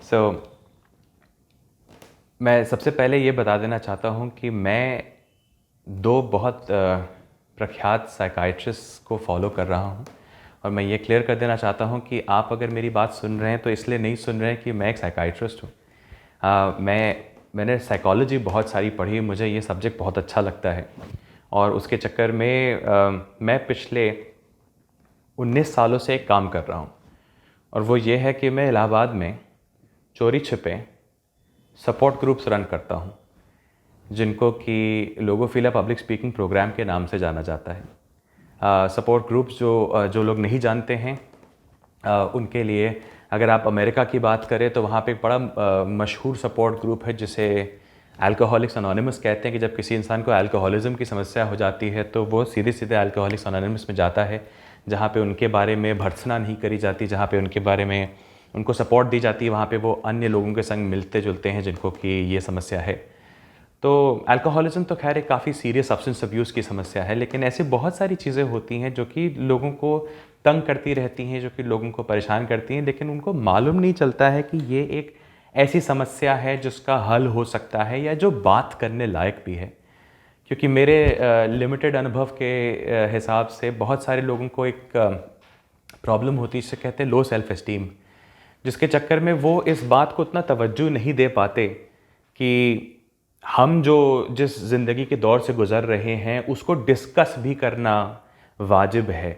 सो मैं सबसे पहले ये बता देना चाहता हूँ कि मैं दो बहुत प्रख्यात साइकाइट्रिस्ट को फॉलो कर रहा हूँ। और मैं ये क्लियर कर देना चाहता हूँ कि आप अगर मेरी बात सुन रहे हैं तो इसलिए नहीं सुन रहे हैं कि मैं एक साइकाइट्रिस्ट हूँ। मैंने साइकोलॉजी बहुत सारी पढ़ी, मुझे ये सब्जेक्ट बहुत अच्छा लगता है। और उसके चक्कर में मैं पिछले 19 सालों से एक काम कर रहा हूँ, और वो ये है कि मैं इलाहाबाद में चोरी छिपे सपोर्ट ग्रुप्स रन करता हूँ, जिनको कि लोगोफिलिया पब्लिक स्पीकिंग प्रोग्राम के नाम से जाना जाता है। सपोर्ट ग्रुप्स जो लोग नहीं जानते हैं, उनके लिए अगर आप अमेरिका की बात करें तो वहाँ पे एक बड़ा मशहूर सपोर्ट ग्रुप है जिसे अल्कोहलिक्स अनोनिमस कहते हैं। कि जब किसी इंसान को अल्कोहलिज्म की समस्या हो जाती है तो वो सीधे सीधे अल्कोहलिक्स अनोनिमस में जाता है, जहाँ पे उनके बारे में भर्त्सना नहीं करी जाती, जहाँ पे उनके बारे में उनको सपोर्ट दी जाती है। वहाँ पे वो अन्य लोगों के संग मिलते जुलते हैं जिनको कि ये समस्या है। तो अल्कोहलिज्म तो खैर एक काफ़ी सीरियस सब्सटेंस अब्यूज़ की समस्या है, लेकिन ऐसी बहुत सारी चीज़ें होती हैं जो कि लोगों को तंग करती रहती हैं, जो कि लोगों को परेशान करती हैं, लेकिन उनको मालूम नहीं चलता है कि ये एक ऐसी समस्या है जिसका हल हो सकता है या जो बात करने लायक भी है। क्योंकि मेरे लिमिटेड अनुभव के हिसाब से बहुत सारे लोगों को एक प्रॉब्लम होती है जिसे कहते हैं लो सेल्फ एस्टीम, जिसके चक्कर में वो इस बात को उतना तवज्जो नहीं दे पाते कि हम जो जिस ज़िंदगी के दौर से गुज़र रहे हैं उसको डिस्कस भी करना वाजिब है।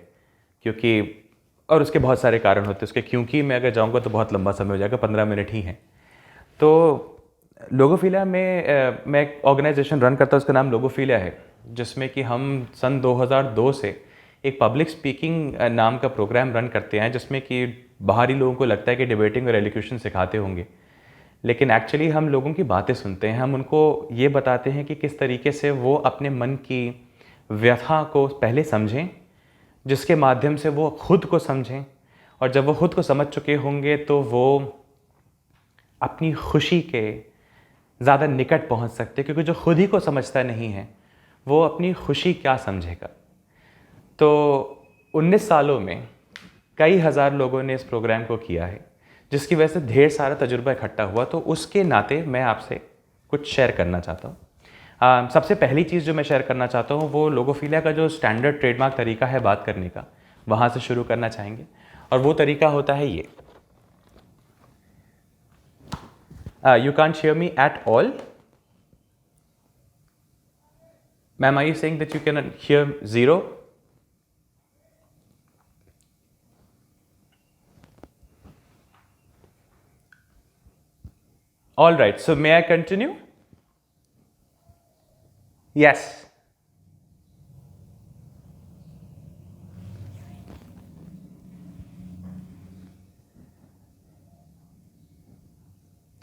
क्योंकि और उसके बहुत सारे कारण होते हैं उसके, क्योंकि मैं अगर जाऊंगा तो बहुत लंबा समय हो जाएगा, 15 मिनट ही हैं। तो लोगोफिलिया में मैं एक ऑर्गेनाइजेशन रन करता हूँ, उसका नाम लोगोफिलिया है, जिसमें कि हम सन 2002 से एक पब्लिक स्पीकिंग नाम का प्रोग्राम रन करते हैं, जिसमें कि बाहरी लोगों को लगता है कि डिबेटिंग और एलोक्यूशन सिखाते होंगे, लेकिन एक्चुअली हम लोगों की बातें सुनते हैं। हम उनको ये बताते हैं कि किस तरीके से वो अपने मन की व्यथा को पहले समझें, जिसके माध्यम से वो खुद को समझें, और जब वो खुद को समझ चुके होंगे तो वो अपनी खुशी के ज़्यादा निकट पहुंच सकते, क्योंकि जो खुद ही को समझता नहीं है वो अपनी खुशी क्या समझेगा। तो 19 सालों में कई हज़ार लोगों ने इस प्रोग्राम को किया है, जिसकी वजह से ढेर सारा तजुर्बा इकट्ठा हुआ। तो उसके नाते मैं आपसे कुछ शेयर करना चाहता हूँ। सबसे पहली चीज़ जो मैं शेयर करना चाहता हूँ वो लोगोफिलिया का जो स्टैंडर्ड ट्रेडमार्क तरीका है बात करने का, वहाँ से शुरू करना चाहेंगे। और वो तरीका होता है ये, you can't hear me at all. Ma'am, are you saying that you can hear zero? All right, so may I continue? Yes.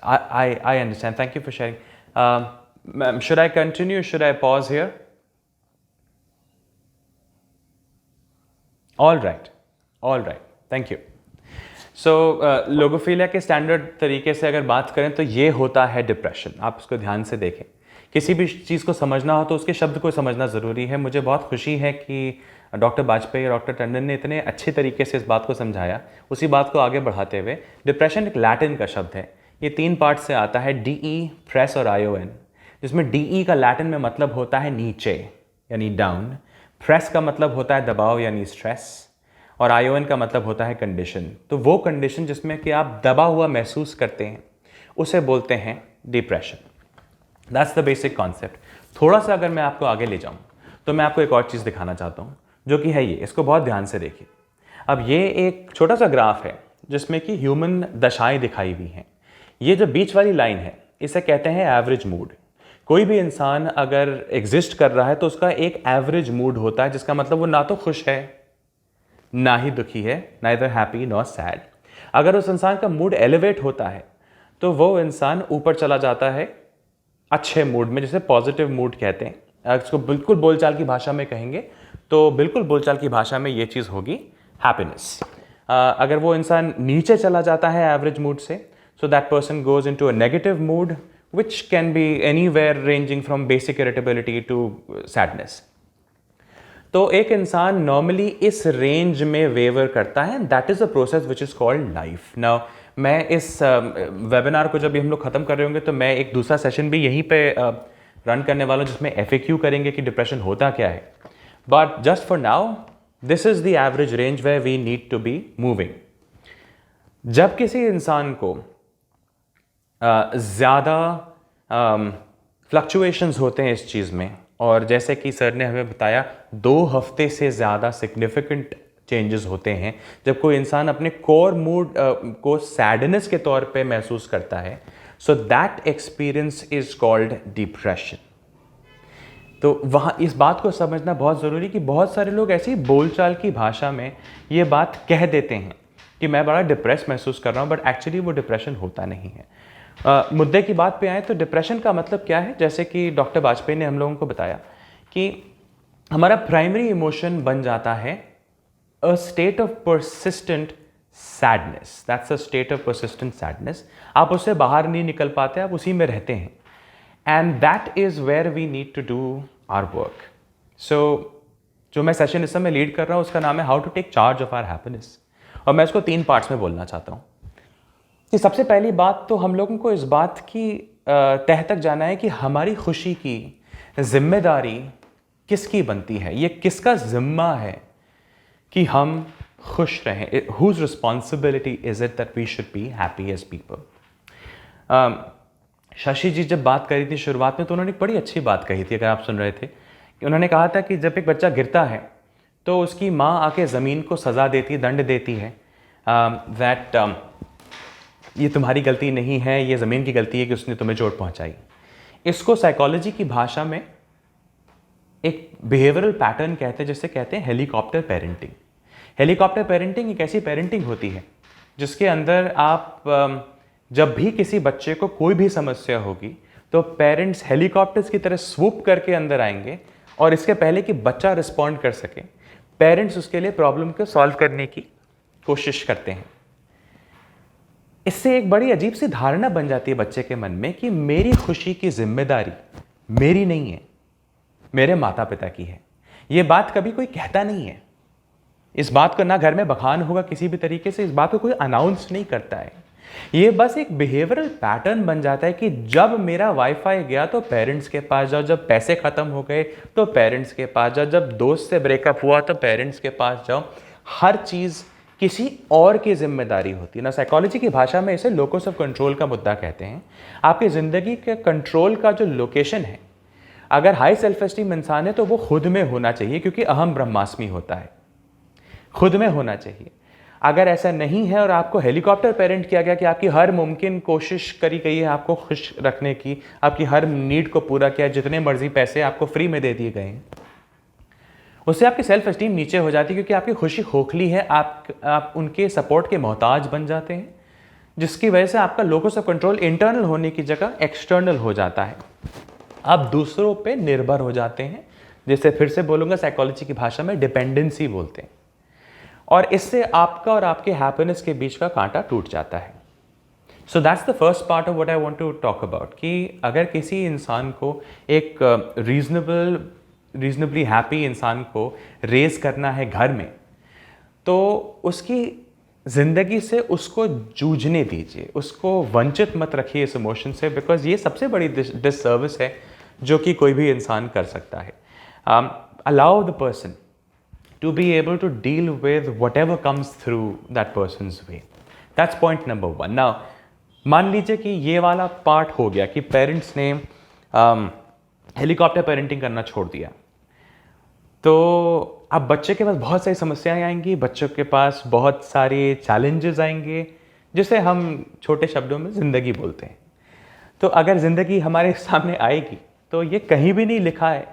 I understand. Thank you for sharing. Ma'am, should I continue? Should I pause here? All right. All right. Thank you. सो लोगोफिलिया के standard तरीके से अगर बात करें तो ये होता है डिप्रेशन। आप उसको ध्यान से देखें। किसी भी चीज़ को समझना हो तो उसके शब्द को समझना ज़रूरी है। मुझे बहुत खुशी है कि डॉक्टर वाजपेयी और डॉक्टर टंडन ने इतने अच्छे तरीके से इस बात को समझाया। उसी बात को आगे बढ़ाते हुए, डिप्रेशन एक लैटिन का शब्द है, ये 3 पार्ट से आता है, DE, प्रेस और ION, जिसमें DE का लैटिन में मतलब होता है नीचे यानी डाउन, प्रेस का मतलब होता है दबाव यानी स्ट्रेस, और ION का मतलब होता है कंडीशन। तो वो कंडीशन जिसमें कि आप दबा हुआ महसूस करते हैं उसे बोलते हैं depression. That's the basic concept. थोड़ा सा अगर मैं आपको आगे ले जाऊं तो मैं आपको एक और चीज़ दिखाना चाहता हूं, जो कि है ये, इसको बहुत ध्यान से देखिए। अब ये एक छोटा सा ग्राफ है जिसमें कि ह्यूमन दशाएं दिखाई हुई हैं। ये जो बीच वाली लाइन है इसे कहते हैं एवरेज मूड। कोई भी इंसान अगर एग्जिस्ट कर रहा है तो उसका एक एवरेज मूड होता है, जिसका मतलब वो ना तो खुश है ना ही दुखी है, नाइदर हैप्पी नॉट सैड। अगर उस इंसान का मूड एलिवेट होता है तो वो इंसान ऊपर चला जाता है अच्छे मूड में, जिसे पॉजिटिव मूड कहते हैं। अगर इसको बिल्कुल बोलचाल की भाषा में कहेंगे तो बिल्कुल बोलचाल की भाषा में ये चीज़ होगी हैप्पीनेस। अगर वो इंसान नीचे चला जाता है एवरेज मूड से, so that person goes into a negative mood which can be anywhere ranging from basic irritability to sadness. तो एक इंसान नॉर्मली इस रेंज में वेवर करता है, that is a process which is called life. Now मैं इस वेबिनार को जब भी हम लोग ख़त्म कर रहे होंगे तो मैं एक दूसरा सेशन भी यहीं पे रन करने वाला हूँ जिसमें FAQ करेंगे कि डिप्रेशन होता क्या है. But just for now this is the average range where we need to be moving. जब किसी इंसान को ज़्यादा फ्लक्चुएशंस होते हैं इस चीज़ में, और जैसे कि सर ने हमें बताया 2 हफ्ते से ज़्यादा सिग्निफिकेंट चेंजेस होते हैं जब कोई इंसान अपने कोर मूड को सैडनेस के तौर पे महसूस करता है, so that experience is called depression. तो वहाँ इस बात को समझना बहुत ज़रूरी कि बहुत सारे लोग ऐसी बोलचाल की भाषा में ये बात कह देते हैं कि मैं बड़ा डिप्रेस महसूस कर रहा हूँ, बट एक्चुअली वो डिप्रेशन होता नहीं है. मुद्दे की बात पे आए तो डिप्रेशन का मतलब क्या है, जैसे कि डॉक्टर वाजपेयी ने हम लोगों को बताया कि हमारा प्राइमरी इमोशन बन जाता है a state of persistent sadness. That's a state of persistent sadness. आप उससे बाहर नहीं निकल पाते, आप उसी में रहते हैं. And that is where we need to do our work. So जो मैं सेशन इस समय लीड कर रहा हूँ उसका नाम है How to take charge of our happiness. और मैं इसको 3 पार्ट्स में बोलना चाहता हूँ. कि सबसे पहली बात तो हम लोगों को इस बात की तह तक जाना है कि हमारी खुशी की जिम्मेदारी किसकी बनती है, ये किसका जिम्मा है कि हम खुश रहें. Whose responsibility is it that we should be happy as people? Shashi जी जब बात करी थी शुरुआत में तो उन्होंने एक बड़ी अच्छी बात कही थी, अगर आप सुन रहे थे, कि उन्होंने कहा था कि जब एक बच्चा गिरता है तो उसकी माँ आके ज़मीन को सज़ा देती है, दंड देती है, दैट ये तुम्हारी गलती नहीं है, ये ज़मीन की गलती है कि उसने तुम्हें चोट पहुँचाई. इसको साइकोलॉजी की भाषा में एक बिहेवियरल पैटर्न कहते हैं जिसे कहते हैं हेलीकॉप्टर पेरेंटिंग. हेलीकॉप्टर पेरेंटिंग एक ऐसी पेरेंटिंग होती है जिसके अंदर आप जब भी किसी बच्चे को कोई भी समस्या होगी तो पेरेंट्स हेलीकॉप्टर्स की तरह स्वूप करके अंदर आएंगे और इसके पहले कि बच्चा रिस्पॉन्ड कर सके पेरेंट्स उसके लिए प्रॉब्लम को सॉल्व करने की कोशिश करते हैं. इससे एक बड़ी अजीब सी धारणा बन जाती है बच्चे के मन में कि मेरी खुशी की जिम्मेदारी मेरी नहीं है, मेरे माता पिता की है. ये बात कभी कोई कहता नहीं है, इस बात को ना घर में बखान होगा किसी भी तरीके से, इस बात को कोई अनाउंस नहीं करता है. ये बस एक बिहेवियरल पैटर्न बन जाता है कि जब मेरा वाईफाई गया तो पेरेंट्स के पास जाओ, जब पैसे खत्म हो गए तो पेरेंट्स के पास जाओ, जब दोस्त से ब्रेकअप हुआ तो पेरेंट्स के पास जाओ. हर चीज़ किसी और की जिम्मेदारी होती है ना. साइकोलॉजी की भाषा में इसे लोकस ऑफ कंट्रोल का मुद्दा कहते हैं. आपकी ज़िंदगी के कंट्रोल का जो लोकेशन है, अगर हाई सेल्फ एस्टीम इंसान है तो वो खुद में होना चाहिए, क्योंकि अहम ब्रह्मास्मि होता है, खुद में होना चाहिए. अगर ऐसा नहीं है और आपको हेलीकॉप्टर पेरेंट किया गया कि आपकी हर मुमकिन कोशिश करी गई है आपको खुश रखने की, आपकी हर नीड को पूरा किया, जितने मर्जी पैसे आपको फ्री में दे दिए गए हैं, उससे आपकी सेल्फ एस्टीम नीचे हो जाती है, क्योंकि आपकी खुशी खोखली है, आप उनके सपोर्ट के मोहताज बन जाते हैं, जिसकी वजह से आपका लोकस ऑफ कंट्रोल इंटरनल होने की जगह एक्सटर्नल हो जाता है. आप दूसरों पे निर्भर हो जाते हैं, जिसे फिर से बोलूँगा साइकोलॉजी की भाषा में डिपेंडेंसी बोलते हैं. और इससे आपका और आपके हैप्पीनेस के बीच का कांटा टूट जाता है. So that's the first part of what I want to talk about, कि अगर किसी इंसान को एक रीजनेबली हैप्पी इंसान को रेज करना है घर में, तो उसकी ज़िंदगी से उसको जूझने दीजिए, उसको वंचित मत रखिए इस इमोशन से, बिकॉज ये सबसे बड़ी डिससर्विस है जो कि कोई भी इंसान कर सकता है. Allow the person to be able to deal with whatever comes through that person's way. That's point number 1. Now, मान लीजिए कि ये वाला पार्ट हो गया कि पेरेंट्स ने हेलीकॉप्टर पेरेंटिंग करना छोड़ दिया, तो अब बच्चे के पास बहुत सारी समस्याएं आएंगी, बच्चों के पास बहुत सारे चैलेंजेस आएंगे, जिसे हम छोटे शब्दों में ज़िंदगी बोलते हैं. तो अगर ज़िंदगी हमारे सामने आएगी तो ये कहीं भी नहीं लिखा है,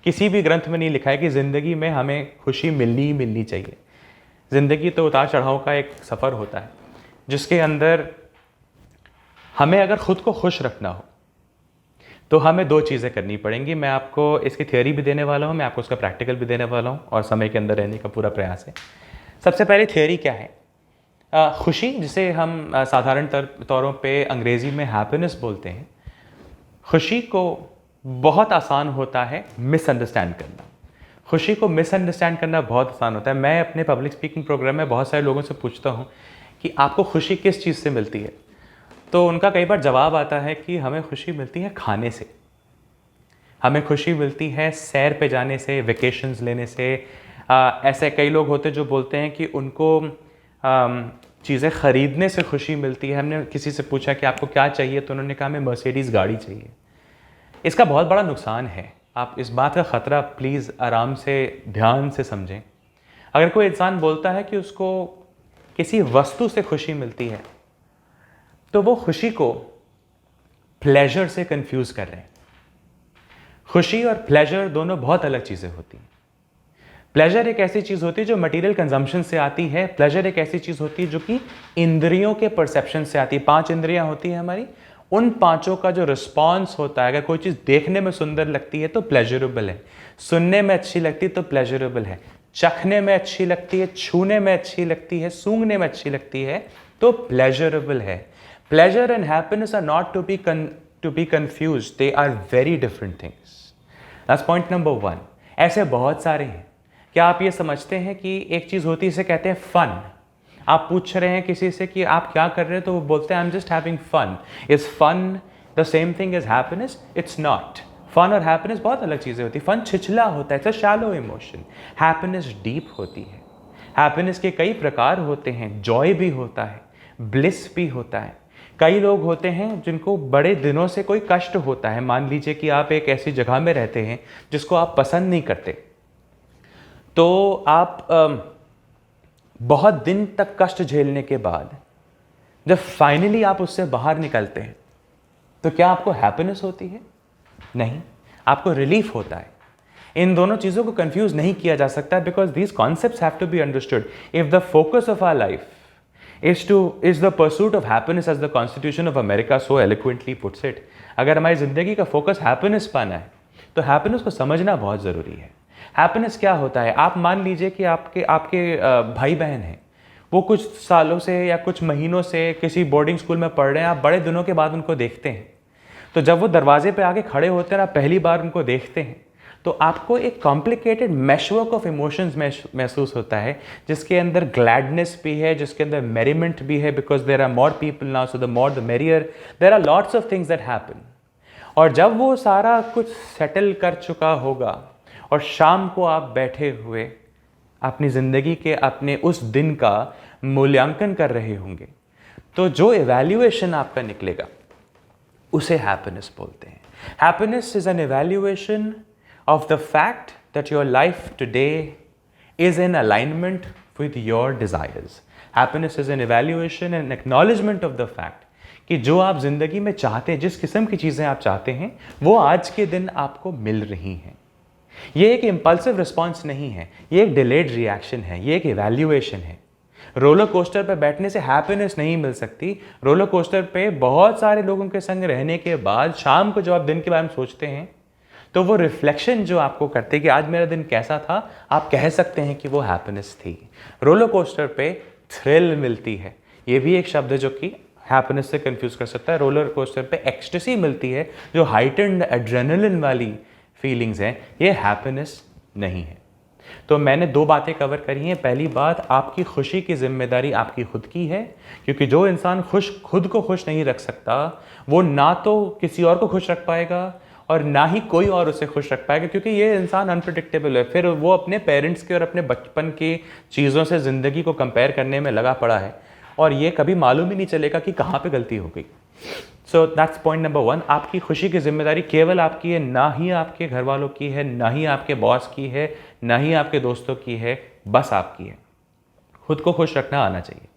किसी भी ग्रंथ में नहीं लिखा है कि ज़िंदगी में हमें खुशी मिलनी ही मिलनी चाहिए. ज़िंदगी तो उतार चढ़ाव का एक सफ़र होता है, जिसके अंदर हमें अगर ख़ुद को खुश रखना हो तो हमें 2 चीज़ें करनी पड़ेंगी. मैं आपको इसकी थ्योरी भी देने वाला हूँ, मैं आपको उसका प्रैक्टिकल भी देने वाला हूँ, और समय के अंदर रहने का पूरा प्रयास है. सबसे पहले थ्योरी क्या है? खुशी, जिसे हम साधारण तौरों पे अंग्रेज़ी में हैप्पीनेस बोलते हैं, खुशी को बहुत आसान होता है मिसअंडरस्टैंड करना. खुशी को मिसअंडरस्टैंड करना बहुत आसान होता है. मैं अपने पब्लिक स्पीकिंग प्रोग्राम में बहुत सारे लोगों से पूछता हूँ कि आपको खुशी किस चीज़ से मिलती है, तो उनका कई बार जवाब आता है कि हमें खुशी मिलती है खाने से, हमें खुशी मिलती है सैर पे जाने से, वेकेशंस लेने से। ऐसे कई लोग होते जो बोलते हैं कि उनको चीज़ें ख़रीदने से खुशी मिलती है। हमने किसी से पूछा कि आपको क्या चाहिए, तो उन्होंने कहा हमें मर्सिडीज़ गाड़ी चाहिए। इसका बहुत बड़ा नुकसान है, आप इस बात का ख़तरा प्लीज़ आराम से ध्यान से समझें। अगर कोई इंसान बोलता है कि उसको किसी वस्तु से खुशी मिलती है, तो वो खुशी को प्लेजर से कंफ्यूज कर रहे हैं। खुशी और प्लेजर दोनों बहुत अलग चीज़ें होती हैं। प्लेजर एक ऐसी चीज़ होती है जो मटेरियल कंजम्पशन से आती है। प्लेजर एक ऐसी चीज़ होती है जो कि इंद्रियों के परसेप्शन से आती है। 5 इंद्रियां होती हैं हमारी, उन पांचों का जो रिस्पॉन्स होता है, अगर कोई चीज़ देखने में सुंदर लगती है तो प्लेजरेबल है, सुनने में अच्छी लगती है तो प्लेजरेबल है, चखने में अच्छी लगती है, छूने में अच्छी लगती है, सूंघने में अच्छी लगती है तो प्लेजरेबल है। Pleasure and happiness are not to be confuse, they are very different things. That's point number 1। ऐसे बहुत सारे हैं। क्या आप ये समझते हैं कि एक चीज़ होती है, इसे कहते हैं फन। आप पूछ रहे हैं किसी से कि आप क्या कर रहे हो, तो वो बोलते हैं I am just having fun. Is fun the same thing as happiness? It's not. Fun और हैप्पीनेस बहुत अलग चीज़ें होती है। फन छिछला होता है, it's a shallow emotion. Happiness deep होती है। हैप्पीनेस के कई प्रकार होते हैं, जॉय भी होता है, ब्लिस भी होता है। कई लोग होते हैं जिनको बड़े दिनों से कोई कष्ट होता है। मान लीजिए कि आप एक ऐसी जगह में रहते हैं जिसको आप पसंद नहीं करते, तो आप बहुत दिन तक कष्ट झेलने के बाद जब फाइनली आप उससे बाहर निकलते हैं, तो क्या आपको हैप्पीनेस होती है? नहीं, आपको रिलीफ होता है। इन दोनों चीज़ों को कंफ्यूज नहीं किया जा सकता, because these concepts have to be understood. If the focus of our life is the pursuit of happiness, as the Constitution of America so eloquently puts it, अगर हमारी ज़िंदगी का फोकस हैप्पीनेस पाना है, तो हैप्पीनेस को समझना बहुत ज़रूरी है। हैप्पीनेस क्या होता है? आप मान लीजिए कि आपके भाई बहन हैं, वो कुछ सालों से या कुछ महीनों से किसी बोर्डिंग स्कूल में पढ़ रहे हैं, आप बड़े दिनों के बाद उनको देखते हैं, तो जब वो दरवाजे पे आके खड़े होते हैं, आप पहली बार उनको देखते हैं, तो आपको एक कॉम्प्लिकेटेड मैशवर्क ऑफ इमोशंस महसूस होता है, जिसके अंदर ग्लैडनेस भी है, जिसके अंदर मेरीमेंट भी है, because there are more people now, so the more the merrier. There are lots of things that happen. और जब वो सारा कुछ सेटल कर चुका होगा और शाम को आप बैठे हुए अपनी ज़िंदगी के अपने उस दिन का मूल्यांकन कर रहे होंगे, तो जो इवैल्यूएशन आपका निकलेगा उसे हैप्पीनेस बोलते हैं। Happiness is an evaluation of the fact that your life today is in alignment with your desires. Happiness is an evaluation and acknowledgement of the fact कि जो आप जिंदगी में चाहते हैं, जिस किस्म की चीज़ें आप चाहते हैं, वो आज के दिन आपको मिल रही हैं। ये एक इम्पल्सिव रिस्पॉन्स नहीं है, ये एक डिलेड रिएक्शन है, ये एक इवैल्यूएशन है। रोलर कोस्टर पर बैठने से हैप्पीनेस नहीं मिल सकती। रोलर कोस्टर पे बहुत सारे लोगों के संग रहने के बाद शाम को जब आप दिन के बारे में सोचते हैं, तो वो रिफ्लेक्शन जो आपको करते हैं कि आज मेरा दिन कैसा था, आप कह सकते हैं कि वो हैप्पीनेस थी। रोलर कोस्टर पे थ्रिल मिलती है, ये भी एक शब्द है जो कि हैप्पीनेस से कंफ्यूज कर सकता है। रोलर कोस्टर पे एक्सटेसी मिलती है, जो हाइटेंड एड्रेनलिन वाली फीलिंग्स हैं, ये हैप्पीनेस नहीं है। तो मैंने 2 बातें कवर करी हैं। पहली बात, आपकी खुशी की जिम्मेदारी आपकी खुद की है, क्योंकि जो इंसान खुद को खुश नहीं रख सकता, वो ना तो किसी और को खुश रख पाएगा और ना ही कोई और उसे खुश रख पाएगा, क्योंकि ये इंसान अनप्रेडिक्टेबल है। फिर वो अपने पेरेंट्स के और अपने बचपन की चीज़ों से ज़िंदगी को कंपेयर करने में लगा पड़ा है, और ये कभी मालूम ही नहीं चलेगा कि कहाँ पे गलती हो गई। So that's point number 1। आपकी खुशी की जिम्मेदारी केवल आपकी है, ना ही आपके घर वालों की है, ना ही आपके बॉस की है, ना ही आपके दोस्तों की है, बस आपकी है। खुद को खुश रखना आना चाहिए।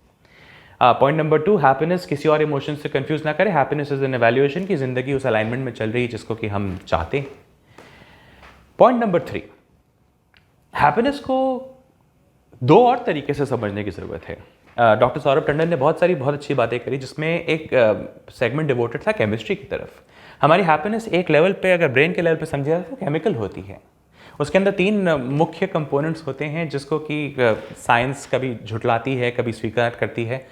पॉइंट नंबर 2, हैप्पीनेस किसी और इमोशन से कंफ्यूज ना करें। हैप्पीनेस इज एन एवैल्यूएशन की ज़िंदगी उस अलाइनमेंट में चल रही है जिसको कि हम चाहते हैं। पॉइंट नंबर 3, हैप्पीनेस को 2 और तरीके से समझने की ज़रूरत है। डॉक्टर सौरभ टंडन ने बहुत अच्छी बातें करी, जिसमें एक सेगमेंट डिवोटेड था केमिस्ट्री की तरफ। हमारी हैप्पीनेस एक लेवल पे, अगर ब्रेन के लेवल पे समझा जाए, तो केमिकल होती है। उसके अंदर 3 मुख्य कंपोनेंट्स होते हैं, जिसको कि साइंस कभी झुटलाती है, कभी स्वीकार करती है।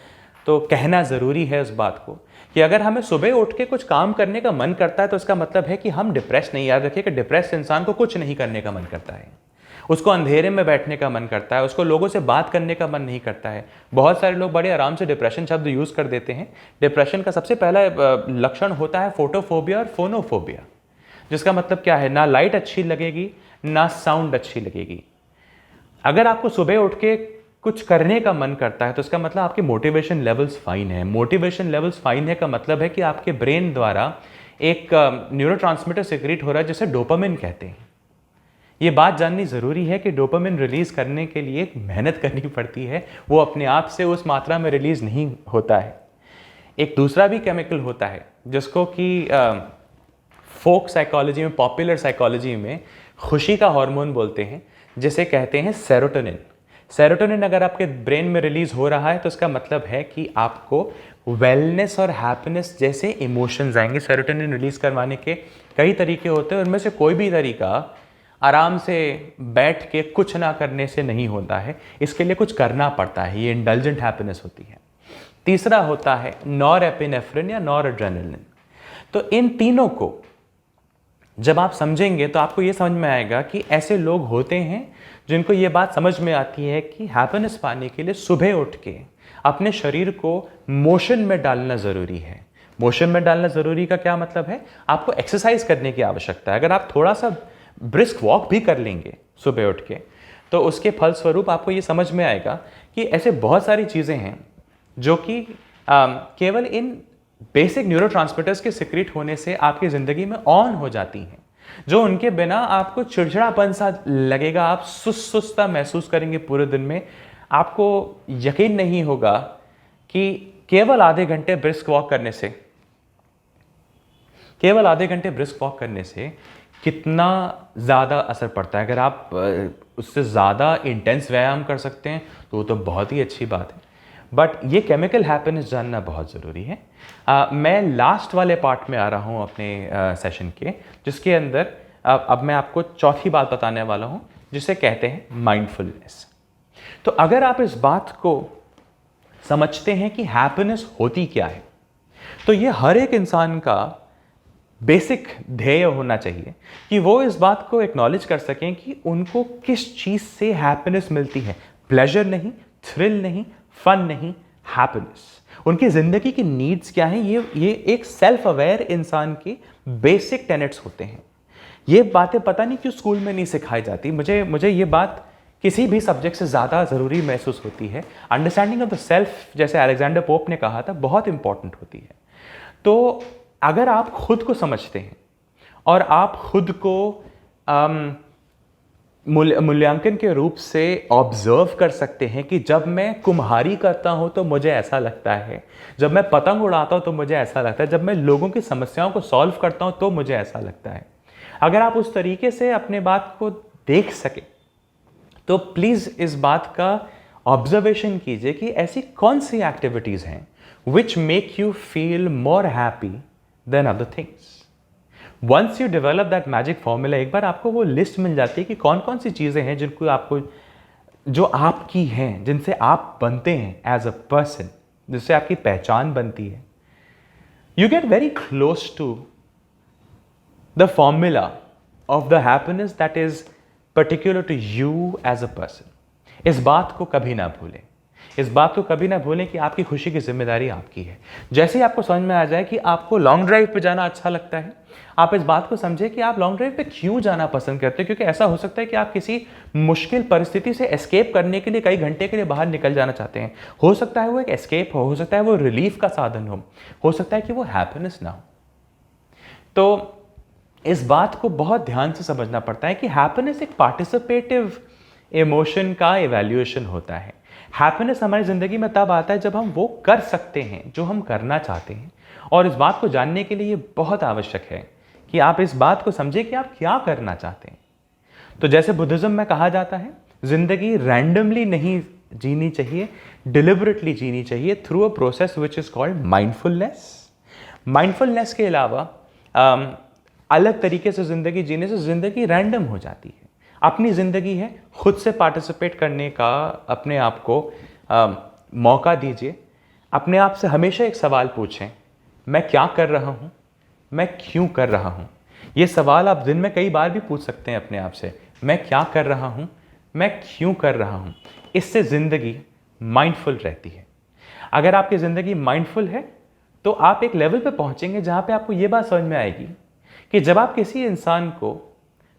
तो कहना ज़रूरी है उस बात को कि अगर हमें सुबह उठ के कुछ काम करने का मन करता है, तो इसका मतलब है कि हम डिप्रेस नहीं। याद रखिए कि डिप्रेस इंसान को कुछ नहीं करने का मन करता है, उसको अंधेरे में बैठने का मन करता है, उसको लोगों से बात करने का मन नहीं करता है। बहुत सारे लोग बड़े आराम से डिप्रेशन शब्द यूज़ कर देते हैं। डिप्रेशन का सबसे पहला लक्षण होता है फोटोफोबिया और फोनोफोबिया, जिसका मतलब क्या है, ना लाइट अच्छी लगेगी ना साउंड अच्छी लगेगी। अगर आपको सुबह उठ के कुछ करने का मन करता है तो इसका मतलब आपके मोटिवेशन लेवल्स फाइन है। मोटिवेशन लेवल्स फाइन है का मतलब है कि आपके ब्रेन द्वारा एक न्यूरोट्रांसमीटर सिक्रीट हो रहा है जिसे डोपामिन कहते हैं। ये बात जाननी ज़रूरी है कि डोपामिन रिलीज़ करने के लिए एक मेहनत करनी पड़ती है, वो अपने आप से उस मात्रा में रिलीज़ नहीं होता है। एक दूसरा भी केमिकल होता है जिसको कि फोक साइकोलॉजी में, पॉपुलर साइकोलॉजी में खुशी का हार्मोन बोलते हैं, जिसे कहते हैं सेरोटोनिन। सेरोटोनिन अगर आपके ब्रेन में रिलीज हो रहा है तो इसका मतलब है कि आपको वेलनेस और हैप्पीनेस जैसे इमोशंस आएंगे। सेरोटोनिन रिलीज करवाने के कई तरीके होते हैं, उनमें से कोई भी तरीका आराम से बैठ के कुछ ना करने से नहीं होता है, इसके लिए कुछ करना पड़ता है, ये इंडल्जेंट हैप्पीनेस होती है। तीसरा होता है नॉरएपिनेफ्रिन या नॉरएड्रेनालिन। तो इन तीनों को जब आप समझेंगे तो आपको ये समझ में आएगा कि ऐसे लोग होते हैं जिनको ये बात समझ में आती है कि हैप्पीनेस पाने के लिए सुबह उठ के अपने शरीर को मोशन में डालना ज़रूरी है। मोशन में डालना ज़रूरी का क्या मतलब है, आपको एक्सरसाइज करने की आवश्यकता है। अगर आप थोड़ा सा ब्रिस्क वॉक भी कर लेंगे सुबह उठ के तो उसके फलस्वरूप आपको ये समझ में आएगा कि ऐसे बहुत सारी चीज़ें हैं जो कि केवल इन बेसिक न्यूरोट्रांसमीटर्स के सिक्रीट होने से आपकी ज़िंदगी में ऑन हो जाती हैं, जो उनके बिना आपको चिड़चिड़ापन सा लगेगा, आप सुस्ता महसूस करेंगे पूरे दिन में। आपको यकीन नहीं होगा कि केवल आधे घंटे ब्रिस्क वॉक करने से कितना ज़्यादा असर पड़ता है। अगर आप उससे ज़्यादा इंटेंस व्यायाम कर सकते हैं तो वो तो बहुत ही अच्छी बात है, बट ये केमिकल हैप्पीनेस जानना बहुत ज़रूरी है। मैं लास्ट वाले पार्ट में आ रहा हूँ अपने सेशन के, जिसके अंदर अब मैं आपको चौथी बात बताने वाला हूँ जिसे कहते हैं माइंडफुलनेस। तो अगर आप इस बात को समझते हैं कि हैप्पीनेस होती क्या है, तो ये हर एक इंसान का बेसिक ध्येय होना चाहिए कि वो इस बात को एक्नॉलेज कर सकें कि उनको किस चीज़ से हैप्पीनेस मिलती है। प्लेजर नहीं, थ्रिल नहीं, फन नहीं, हैप्पीनेस। उनकी ज़िंदगी की नीड्स क्या हैं, ये एक सेल्फ अवेयर इंसान के बेसिक टेनेट्स होते हैं। ये बातें पता नहीं क्यों स्कूल में नहीं सिखाई जाती। मुझे ये बात किसी भी सब्जेक्ट से ज़्यादा ज़रूरी महसूस होती है। अंडरस्टैंडिंग ऑफ द सेल्फ, जैसे अलेक्जेंडर पोप ने कहा था, बहुत इंपॉर्टेंट होती है। तो अगर आप खुद को समझते हैं और आप खुद को मूल्यांकन के रूप से ऑब्जर्व कर सकते हैं कि जब मैं कुम्हारी करता हूं तो मुझे ऐसा लगता है, जब मैं पतंग उड़ाता हूं तो मुझे ऐसा लगता है, जब मैं लोगों की समस्याओं को सॉल्व करता हूं तो मुझे ऐसा लगता है। अगर आप उस तरीके से अपने बात को देख सके तो प्लीज़ इस बात का ऑब्जर्वेशन कीजिए कि ऐसी कौन सी एक्टिविटीज़ हैं which make you feel more happy than other things. Once you develop that magic formula, एक बार आपको वो लिस्ट मिल जाती है कि कौन कौन सी चीज़ें हैं जिनको आपको, जो आपकी हैं, जिनसे आप बनते हैं एज अ पर्सन, जिससे आपकी पहचान बनती है, you get very close to the formula of the happiness that is particular to you as a person. इस बात को कभी ना भूलें, इस बात को कभी ना भूलें कि आपकी खुशी की जिम्मेदारी आपकी है। जैसे ही आपको समझ में आ जाए कि आपको लॉन्ग ड्राइव पे जाना अच्छा लगता है, आप इस बात को समझे कि आप लॉन्ग ड्राइव पे क्यों जाना पसंद करते हैं। क्योंकि ऐसा हो सकता है कि आप किसी मुश्किल परिस्थिति से एस्केप करने के लिए कई घंटे के लिए बाहर निकल जाना चाहते हैं। हो सकता है वो एक एस्केप हो सकता है वो रिलीफ का साधन हो सकता है कि वो हैप्पीनेस ना हो। तो इस बात को बहुत ध्यान से समझना पड़ता है कि हैप्पीनेस एक पार्टिसिपेटिव इमोशन का इवैल्यूएशन होता है। हैप्पीनेस हमारी ज़िंदगी में तब आता है जब हम वो कर सकते हैं जो हम करना चाहते हैं। और इस बात को जानने के लिए ये बहुत आवश्यक है कि आप इस बात को समझें कि आप क्या करना चाहते हैं। तो जैसे बुद्धिज़्म में कहा जाता है, ज़िंदगी रैंडमली नहीं जीनी चाहिए, डिलिबरेटली जीनी चाहिए through a process which is called mindfulness. Mindfulness के अलावा अलग तरीके से ज़िंदगी जीने से ज़िंदगी रैंडम हो जाती है। अपनी ज़िंदगी है, खुद से पार्टिसिपेट करने का अपने आप को मौका दीजिए। अपने आप से हमेशा एक सवाल पूछें, मैं क्या कर रहा हूँ, मैं क्यों कर रहा हूँ। ये सवाल आप दिन में कई बार भी पूछ सकते हैं अपने आप से। मैं क्या कर रहा हूँ, मैं क्यों कर रहा हूँ। इससे ज़िंदगी माइंडफुल रहती है। अगर आपकी ज़िंदगी माइंडफुल है तो आप एक लेवल पे पहुँचेंगे जहाँ पे आपको ये बात समझ में आएगी कि जब आप किसी इंसान को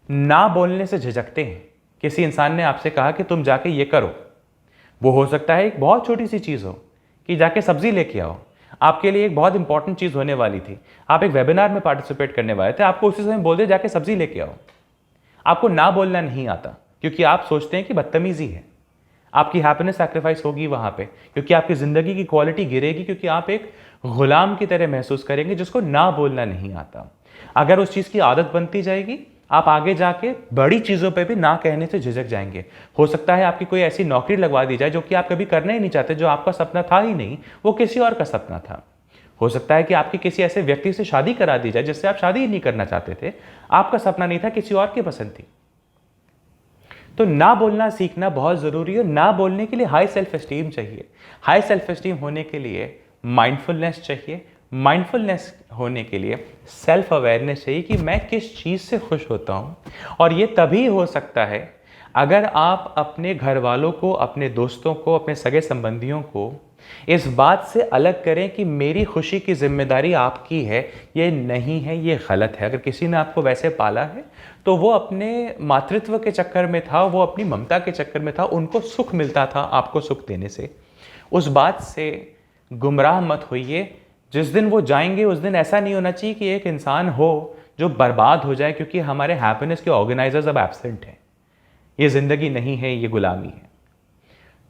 ना बोलने से झिझकते हैं, किसी इंसान ने आपसे कहा कि तुम जाके ये करो, वो हो सकता है एक बहुत छोटी सी चीज़ हो कि जाके सब्जी लेके आओ, आपके लिए एक बहुत इंपॉर्टेंट चीज़ होने वाली थी, आप एक वेबिनार में पार्टिसिपेट करने वाले थे, आपको उसी समय बोल दे जाके सब्जी लेके आओ। आपको ना बोलना नहीं आता क्योंकि आप सोचते हैं कि बदतमीजी है। आपकी हैप्पीनेस सैक्रिफाइस होगी वहां पे, क्योंकि आपकी ज़िंदगी की क्वालिटी गिरेगी, क्योंकि आप एक गुलाम की तरह महसूस करेंगे जिसको ना बोलना नहीं आता। अगर उस चीज़ की आदत बनती जाएगी, आप आगे जाके बड़ी चीज़ों पे भी ना कहने से झिझक जाएंगे। हो सकता है आपकी कोई ऐसी नौकरी लगवा दी जाए जो कि आप कभी करना ही नहीं चाहते, जो आपका सपना था ही नहीं, वो किसी और का सपना था। हो सकता है कि आपकी किसी ऐसे व्यक्ति से शादी करा दी जाए जिससे आप शादी ही नहीं करना चाहते थे, आपका सपना नहीं था, किसी और की पसंद थी। तो ना बोलना सीखना बहुत ज़रूरी है। ना बोलने के लिए हाई सेल्फ एस्टीम चाहिए। हाई सेल्फ एस्टीम होने के लिए माइंडफुलनेस चाहिए। माइंडफुलनेस होने के लिए सेल्फ अवेयरनेस चाहिए कि मैं किस चीज़ से खुश होता हूँ। और ये तभी हो सकता है अगर आप अपने घर वालों को, अपने दोस्तों को, अपने सगे संबंधियों को इस बात से अलग करें कि मेरी खुशी की जिम्मेदारी आपकी है, ये नहीं है, ये गलत है। अगर किसी ने आपको वैसे पाला है तो वो अपने मातृत्व के चक्कर में था, वो अपनी ममता के चक्कर में था, उनको सुख मिलता था आपको सुख देने से। उस बात से गुमराह मत होइए। जिस दिन वो जाएंगे उस दिन ऐसा नहीं होना चाहिए कि एक इंसान हो जो बर्बाद हो जाए क्योंकि हमारे हैप्पीनेस के ऑर्गेनाइजर्स अब एब्सेंट हैं। ये ज़िंदगी नहीं है, ये गुलामी है।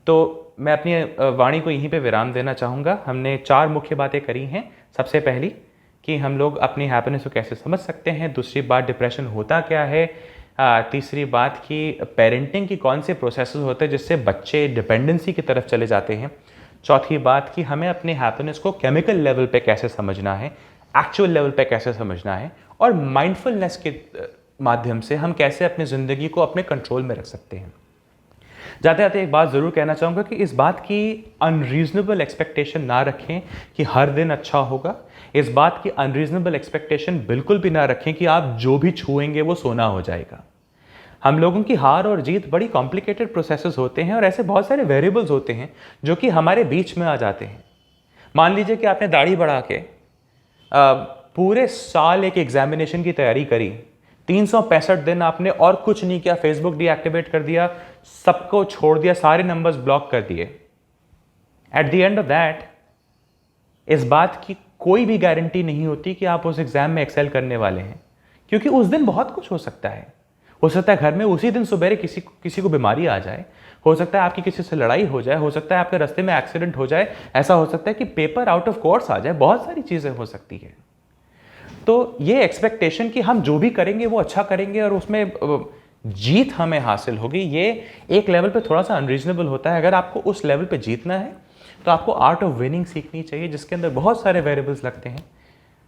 तो मैं अपनी वाणी को यहीं पे विराम देना चाहूँगा। हमने 4 मुख्य बातें करी हैं। सबसे पहली कि हम लोग अपनी हैप्पीनेस को कैसे समझ सकते हैं। दूसरी बात, डिप्रेशन होता क्या है। तीसरी बात कि पेरेंटिंग की कौन से प्रोसेसेस होते हैं जिससे बच्चे डिपेंडेंसी की तरफ चले जाते हैं। चौथी बात कि हमें अपनी हैप्पीनेस को केमिकल लेवल पे कैसे समझना है, एक्चुअल लेवल पे कैसे समझना है, और माइंडफुलनेस के माध्यम से हम कैसे अपनी ज़िंदगी को अपने कंट्रोल में रख सकते हैं। जाते जाते एक बात ज़रूर कहना चाहूँगा कि इस बात की अनरीजनेबल एक्सपेक्टेशन ना रखें कि हर दिन अच्छा होगा। इस बात की अनरीजनेबल एक्सपेक्टेशन बिल्कुल भी ना रखें कि आप जो भी छुएंगे वो सोना हो जाएगा। हम लोगों की हार और जीत बड़ी कॉम्प्लिकेटेड प्रोसेसेस होते हैं और ऐसे बहुत सारे वेरिएबल्स होते हैं जो कि हमारे बीच में आ जाते हैं। मान लीजिए कि आपने दाढ़ी बढ़ा के पूरे साल एक एग्जामिनेशन की तैयारी करी, 365 दिन आपने और कुछ नहीं किया, फेसबुक डीएक्टिवेट कर दिया, सबको छोड़ दिया, सारे नंबर्स ब्लॉक कर दिए। At the end of that इस बात की कोई भी गारंटी नहीं होती कि आप उस एग्जाम में एक्सेल करने वाले हैं, क्योंकि उस दिन बहुत कुछ हो सकता है। हो सकता है घर में उसी दिन सुबह किसी को बीमारी आ जाए, हो सकता है आपकी किसी से लड़ाई हो जाए, हो सकता है आपके रास्ते में एक्सीडेंट हो जाए, ऐसा हो सकता है कि पेपर आउट ऑफ कोर्स आ जाए, बहुत सारी चीज़ें हो सकती है। तो ये एक्सपेक्टेशन कि हम जो भी करेंगे वो अच्छा करेंगे और उसमें जीत हमें हासिल होगी, ये एक लेवल पे थोड़ा सा अनरीजनेबल होता है। अगर आपको उस लेवल पे जीतना है तो आपको आर्ट ऑफ विनिंग सीखनी चाहिए, जिसके अंदर बहुत सारे वेरिएबल्स लगते हैं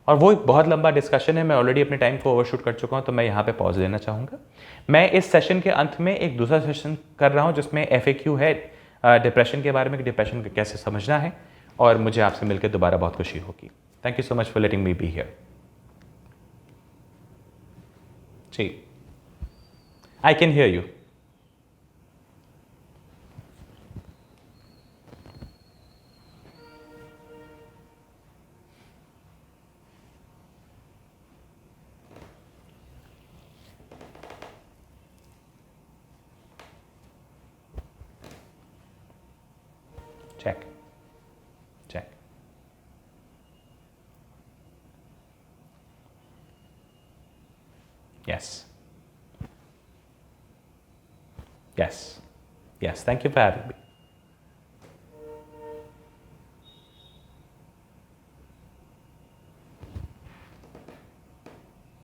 और वो एक बहुत लंबा डिस्कशन है। मैं ऑलरेडी अपने टाइम को ओवरशूट कर चुका हूँ, तो मैं यहाँ पे पॉज देना चाहूँगा। मैं इस सेशन के अंत में एक दूसरा सेशन कर रहा हूँ जिसमें FAQ है डिप्रेशन के बारे में, कि डिप्रेशन को कैसे समझना है, और मुझे आपसे मिलकर दोबारा बहुत खुशी होगी। Thank you so much for letting me be here. जी, I can hear you. Check. Check. Yes. Yes. Yes. Thank you for having me.